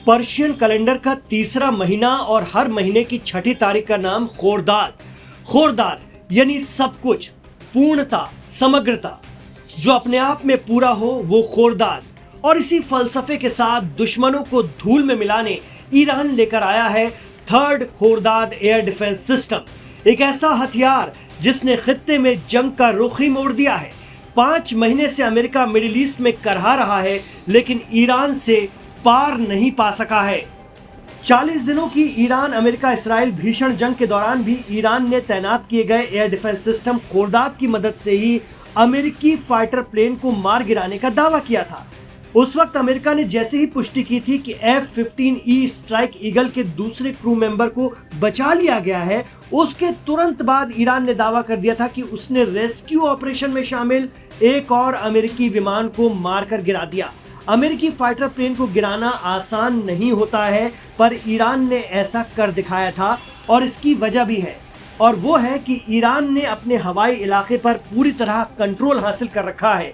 Persian calendar का तीसरा महीना और हर महीने की छठी तारीख का नाम खोर्दाद। खोर्दाद यानी सब कुछ, पूर्णता, समग्रता। जो अपने आप में पूरा हो वो खोर्दाद। और इसी फलसफे के साथ दुश्मनों को धूल में मिलाने ईरान लेकर आया है थर्ड खोर्दाद एयर डिफेंस सिस्टम। एक ऐसा हथियार जिसने खित्ते में जंग का रुख ही मोड़ दिया है। 5 महीने से अमेरिका मिडिल ईस्ट में करहा रहा है, लेकिन ईरान से पार नहीं पा सका है। 40 दिनों की ईरान अमेरिका इसराइल भीषण जंग के दौरान भी ईरान ने तैनात किए गए एयर डिफेंस सिस्टम खोर्दाद की मदद से ही अमेरिकी फाइटर प्लेन को मार गिराने का दावा किया था। उस वक्त अमेरिका ने जैसे ही पुष्टि की थी कि F-15E स्ट्राइक ईगल के दूसरे क्रू मेंबर को बचा लिया गया है, उसके तुरंत बाद ईरान ने दावा कर दिया था कि उसने रेस्क्यू ऑपरेशन में शामिल एक और अमेरिकी विमान को मारकर गिरा दिया। अमेरिकी फाइटर प्लेन को गिराना आसान नहीं होता है, पर ईरान ने ऐसा कर दिखाया था और इसकी वजह भी है, और वो है कि ईरान ने अपने हवाई इलाके पर पूरी तरह कंट्रोल हासिल कर रखा है।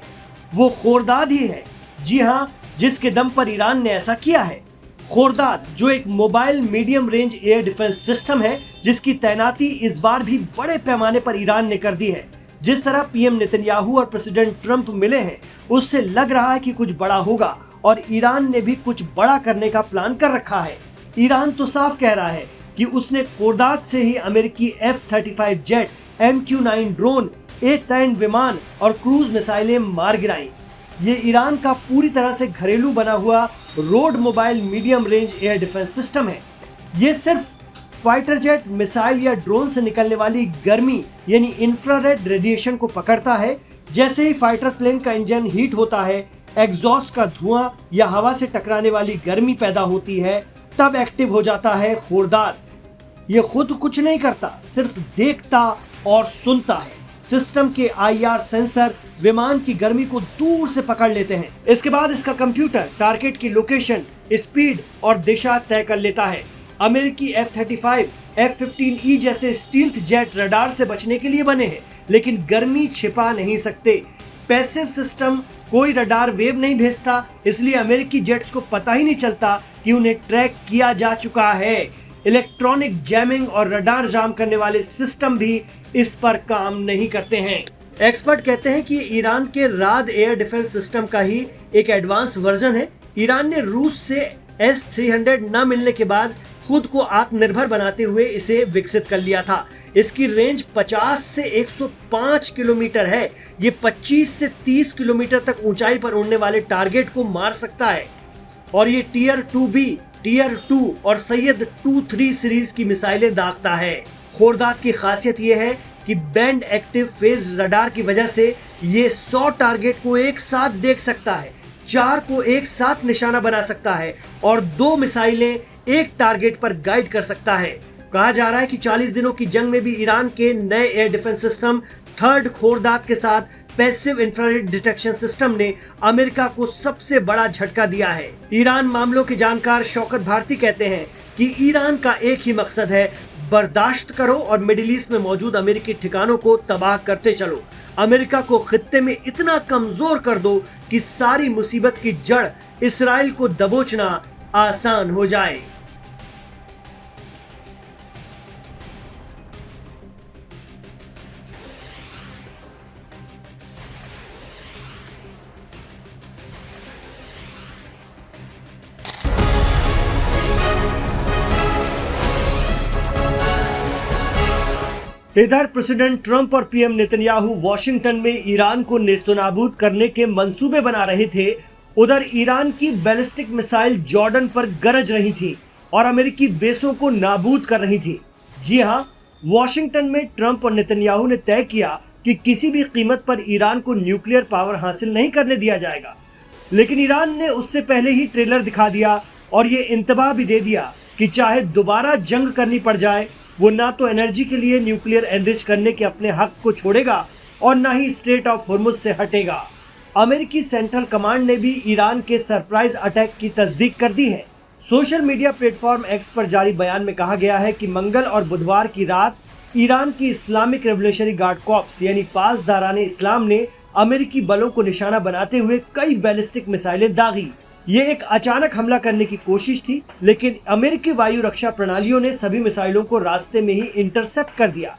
वो खोर्दाद ही है, जी हाँ, जिसके दम पर ईरान ने ऐसा किया है। खोर्दाद जो एक mobile medium range air defence system है, जिसकी तैनाती इस बार भी बड़े पैमाने पर ईरान ने कर दी है। जिस तरह पीएम नेतन्याहू और प्रेसिडेंट ट्रंप मिले हैं, उससे लग रहा है कि कुछ बड़ा होगा और ईरान ने भी कुछ बड़ा करने का प्लान कर रखा है। ईरान तो साफ कह रहा है कि उसने खोर्दाद से ही अमेरिकी F-35 jet, MQ-9 drone, A-10 विमान और क्रूज मिसाइलें मार गिराई। ये ईरान का पूरी तरह से घरेलू बना हुआ road mobile medium range air defence system है। ये सिर्फ फाइटर जेट, मिसाइल या ड्रोन से निकलने वाली गर्मी यानी इंफ्रारेड रेडिएशन को पकड़ता है। जैसे ही फाइटर प्लेन का इंजन हीट होता है, एग्जॉस्ट का धुआं या हवा से टकराने वाली गर्मी पैदा होती है, तब एक्टिव हो जाता है खोर्दाद। ये खुद कुछ नहीं करता, सिर्फ देखता और सुनता है। सिस्टम के IR सेंसर विमान की गर्मी को दूर से पकड़ लेते हैं। इसके बाद इसका कंप्यूटर टारगेट की लोकेशन, स्पीड और दिशा तय कर लेता है। अमेरिकी F-35, F-15E जैसे स्टील्थ जेट रडार से बचने के लिए बने हैं, लेकिन गर्मी छिपा नहीं सकते। पैसिव सिस्टम कोई रडार वेव नहीं भेजता, इसलिए अमेरिकी जेट्स को पता ही नहीं चलता कि उन्हें ट्रैक किया जा चुका है। इलेक्ट्रॉनिक जैमिंग और रडार जाम करने वाले सिस्टम भी इस पर काम नहीं करते हैं। एक्सपर्ट कहते हैं कि ईरान के राद एयर डिफेंस सिस्टम का ही एक एडवांस वर्जन है। ईरान ने रूस से S-300 न मिलने के बाद खुद को आत्मनिर्भर बनाते हुए इसे विकसित कर लिया था। इसकी रेंज 50 से 105 किलोमीटर है। ये 25 से 30 किलोमीटर तक ऊंचाई पर उड़ने वाले टारगेट को मार सकता है, और ये टियर 2B, टियर 2 और सैयद 2-3 सीरीज की मिसाइलें दागता है। खोर्दाद की खासियत ये है कि बैंड एक्टिव फेज रडार की वजह से ये 100 टारगेट को एक साथ देख सकता है, 4 को एक साथ निशाना बना सकता है और 2 मिसाइलें एक टारगेट पर गाइड कर सकता है। कहा जा रहा है कि 40 दिनों की जंग में भी ईरान के नए एयर डिफेंस सिस्टम थर्ड खोर्दाद के साथ पैसिव इंफ्रारेड डिटेक्शन सिस्टम ने अमेरिका को सबसे बड़ा झटका दिया है। ईरान मामलों के जानकार शौकत भारती कहते हैं कि ईरान का एक ही मकसद है, बर्दाश्त करो और मिडिल ईस्ट में मौजूद अमेरिकी ठिकानों को तबाह करते चलो। अमेरिका को खित्ते में इतना कमजोर कर दो कि सारी मुसीबत की जड़ इसराइल को दबोचना आसान हो जाए। इधर प्रेसिडेंट ट्रंप और पीएम नेतन्याहू वॉशिंगटन में ईरान को नेस्तनाबूद करने के मंसूबे बना रहे थे। उधर ईरान की बैलिस्टिक मिसाइल जॉर्डन पर गरज रही थी और अमेरिकी बेसों को नाबूद कर रही थी। जी हां, वॉशिंगटन में ट्रंप और नेतन्याहू ने तय किया कि किसी भी कीमत पर ईरान को न्यूक्लियर पावर हासिल नहीं करने दिया जाएगा। लेकिन ईरान ने उससे पहले ही ट्रेलर दिखा दिया और ये इंतबाह भी दे दिया कि चाहे दोबारा जंग करनी पड़ जाए, वो ना तो एनर्जी के लिए न्यूक्लियर एनरिच करने के अपने हक को छोड़ेगा और ना ही स्ट्रेट ऑफ हॉर्मुज से हटेगा। अमेरिकी सेंट्रल कमांड ने भी ईरान के सरप्राइज अटैक की तस्दीक कर दी है। सोशल मीडिया प्लेटफॉर्म X पर जारी बयान में कहा गया है कि मंगल और बुधवार की रात ईरान की इस्लामिक रेवोल्यूशनरी गार्ड कॉर्प्स यानी पासदारान इस्लाम ने अमेरिकी बलों को निशाना बनाते हुए कई बैलिस्टिक मिसाइलें दागी। ये एक अचानक हमला करने की कोशिश थी, लेकिन अमेरिकी वायु रक्षा प्रणालियों ने सभी मिसाइलों को रास्ते में ही इंटरसेप्ट कर दिया।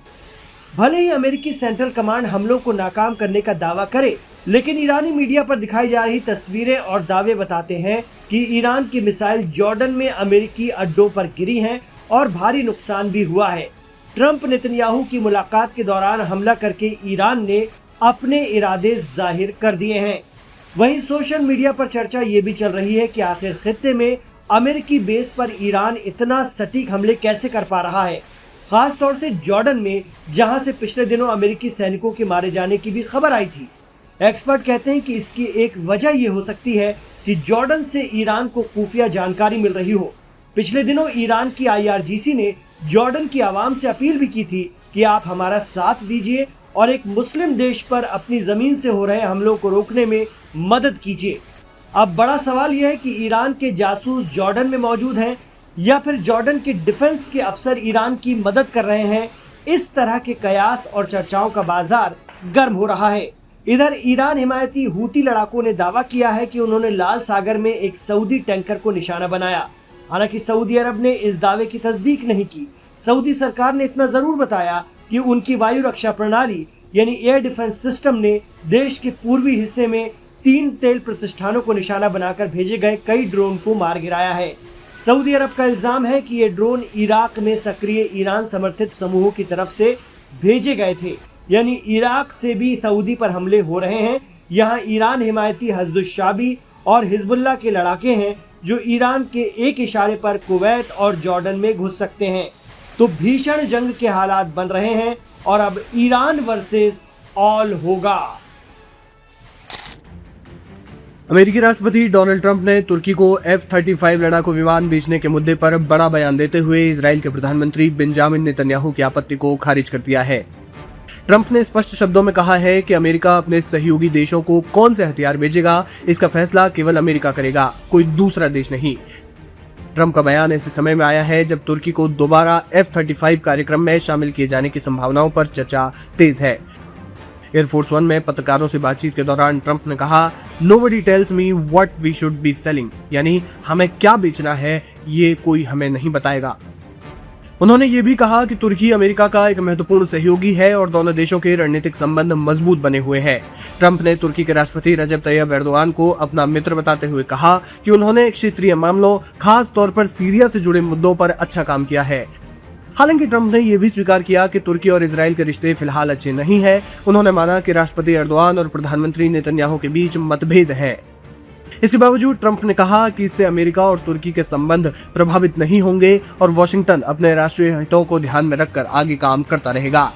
भले ही अमेरिकी सेंट्रल कमांड हमलों को नाकाम करने का दावा करे, लेकिन ईरानी मीडिया पर दिखाई जा रही तस्वीरें और दावे बताते हैं कि ईरान की मिसाइल जॉर्डन में अमेरिकी अड्डों पर गिरी हैं और भारी नुकसान भी हुआ है। ट्रंप नेतन्याहू की मुलाकात के दौरान हमला करके ईरान ने अपने इरादे जाहिर कर दिए हैं। वहीं सोशल मीडिया पर चर्चा ये भी चल रही है कि आखिर खित्ते में अमेरिकी बेस पर ईरान इतना सटीक हमले कैसे कर पा रहा है, खास तौर से जॉर्डन में, जहां से पिछले दिनों अमेरिकी सैनिकों के मारे जाने की भी खबर आई थी। एक्सपर्ट कहते हैं कि इसकी एक वजह ये हो सकती है कि जॉर्डन से ईरान को खुफिया जानकारी मिल रही हो। पिछले दिनों ईरान की IRGC ने जॉर्डन की आवाम से अपील भी की थी कि आप हमारा साथ दीजिए और एक मुस्लिम देश पर अपनी जमीन से हो रहे हमलों को रोकने में मदद कीजिए। अब बड़ा सवाल यह है कि ईरान के जासूस जॉर्डन में मौजूद हैं या फिर जॉर्डन के डिफेंस के अफसर ईरान की मदद कर रहे हैं। इस तरह के कयास और चर्चाओं का बाजार गर्म हो रहा है। इधर ईरान हिमायती हूती लड़ाकों ने दावा किया है कि उन्होंने लाल सागर में एक सऊदी टैंकर को निशाना बनाया। हालांकि सऊदी अरब ने इस दावे की तस्दीक नहीं की। सऊदी सरकार ने इतना जरूर बताया कि उनकी वायु रक्षा प्रणाली यानी एयर डिफेंस सिस्टम ने देश के पूर्वी हिस्से में 3 तेल प्रतिष्ठानों को निशाना बनाकर भेजे गए कई ड्रोन को मार गिराया है। सऊदी अरब का इल्जाम है कि ये ड्रोन इराक में सक्रिय ईरान समर्थित समूहों की तरफ से भेजे गए थे, यानी इराक से भी सऊदी पर हमले हो रहे हैं। यहाँ ईरान हिमायती हज़्दुश्शाबी और हिजबुल्लाह के लड़ाके हैं जो ईरान के एक इशारे पर कुवैत और जॉर्डन में घुस सकते हैं। तो भीषण जंग के हालात बन रहे हैं और अब ईरान वर्सेस ऑल होगा। अमेरिकी राष्ट्रपति डोनाल्ड ट्रंप ने तुर्की को F-35 लड़ाकू विमान बेचने के मुद्दे पर बड़ा बयान देते हुए इजराइल के प्रधानमंत्री बेंजामिन नेतन्याहू की आपत्ति को खारिज कर दिया है। ट्रंप ने स्पष्ट शब्दों में कहा है कि अमेरिका अपने सहयोगी देशों को कौन से हथियार भेजेगा, इसका फैसला केवल अमेरिका करेगा, कोई दूसरा देश नहीं। ट्रंप का बयान ऐसे समय में आया है जब तुर्की को दोबारा F-35 कार्यक्रम में शामिल किए जाने की संभावनाओं पर चर्चा तेज है। एयरफोर्स 1 में पत्रकारों से बातचीत के दौरान ट्रंप ने कहा, "Nobody tells me what we should be selling", यानी हमें क्या बेचना है ये कोई हमें नहीं बताएगा। उन्होंने ये भी कहा कि तुर्की अमेरिका का एक महत्वपूर्ण सहयोगी है और दोनों देशों के रणनीतिक संबंध मजबूत बने हुए हैं। ट्रंप ने तुर्की के राष्ट्रपति रजब तैयब एर्दोगान को अपना मित्र बताते हुए कहा कि उन्होंने क्षेत्रीय मामलों, खास तौर पर सीरिया से जुड़े मुद्दों पर अच्छा काम किया है। हालांकि ट्रंप ने यह भी स्वीकार किया कि तुर्की और इजराइल के रिश्ते फिलहाल अच्छे नहीं हैं। उन्होंने माना कि राष्ट्रपति एर्दोगान और प्रधानमंत्री नेतन्याहू के बीच मतभेद हैं। इसके बावजूद ट्रंप ने कहा कि इससे अमेरिका और तुर्की के संबंध प्रभावित नहीं होंगे और वॉशिंगटन अपने राष्ट्रीय हितों को ध्यान में रखकर आगे काम करता रहेगा।